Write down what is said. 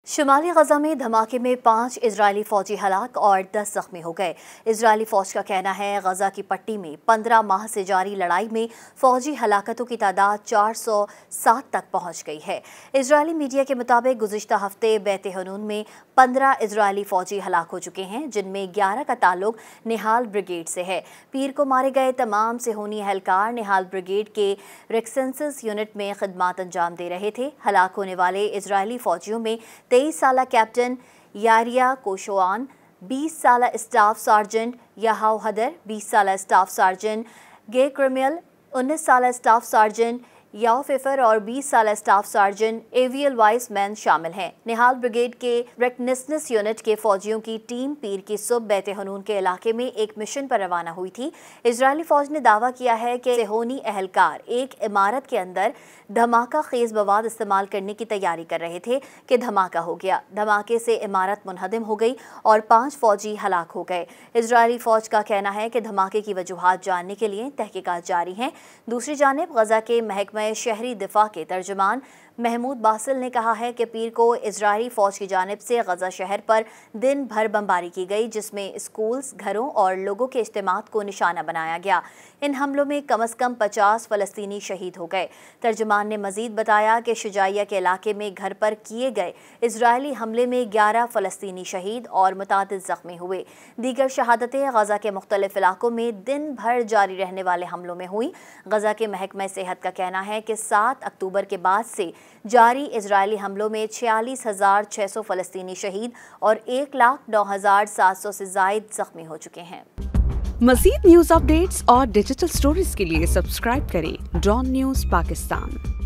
शुमाली गजा में धमाके में 5 इजरायली फौजी हलाक और 10 जख्मी हो गए। इजरायली फौज का कहना है गजा की पट्टी में 15 माह से जारी लड़ाई में फौजी हलाकतों की तादाद 407 तक पहुंच गई है। इजरायली मीडिया के मुताबिक गुज़िश्ता हफ्ते बैत हनून में 15 इजरायली फौजी हलाक हो चुके हैं, जिनमें 11 का ताल्लुक निहाल ब्रिगेड से है। पीर को मारे गए तमाम सेहोनी एहलकार निहाल ब्रिगेड के रिक्सेंसिस यूनिट में खिदमात अंजाम दे रहे थे। हलाक होने वाले इजरायली फौजियों में 23 साला कैप्टन यारिया कोशोआन, 20 साला स्टाफ सार्जेंट याहाव हदर, 20 साला स्टाफ सार्जेंट गे क्रिमियल, 19 साला स्टाफ सार्जेंट याओ फिफर और 20 साला staff sergeant AVL vice man शामिल हैं। निहाल ब्रिगेड के रेकनेसनेस यूनिट के फौजियों की टीम पीर की सुबह बैत हनून के इलाके में एक मिशन पर रवाना हुई थी। इजरायली फौज ने दावा किया है कि सेहोनी एहलकार एक इमारत के अंदर धमाका खेज बवाद इस्तेमाल करने की तैयारी कर रहे थे कि धमाका हो गया। धमाके से इमारत मुनहदम हो गई और 5 फौजी हलाक हो गए। इजरायली फौज का कहना है कि धमाके की वजूहात जानने के लिए तहकीकात जारी हैं। दूसरी जानिब गजा के महकमा शहरी दिफा के तर्जुमान महमूद बासिल ने कहा है कि पीर को इजरायली फौज की जानिब से गजा शहर पर दिन भर बमबारी की गई, जिसमें स्कूल्स, घरों और लोगों के इज्तिमात को निशाना बनाया गया। इन हमलों में कम अज़ कम 50 फ़लस्तीनी शहीद हो गए। तर्जुमान ने मजीद बताया कि शुजाइया के इलाके में घर पर किए गए इजरायली हमले में 11 फ़लस्तीनी शहीद और मुतादिद ज़ख्मी हुए। दीगर शहादतें गजा के मुख्तलिफ इलाकों में दिन भर जारी रहने वाले हमलों में हुई। गजा के महकमा सेहत का कहना है कि 7 अक्टूबर के बाद से जारी इजरायली हमलों में 46,600 फ़लस्तीनी शहीद और 1,09,700 से ज़ायद ज़ख्मी हो चुके हैं। मज़ीद न्यूज़ अपडेट्स और डिजिटल स्टोरीज के लिए सब्सक्राइब करें डॉन न्यूज़ पाकिस्तान।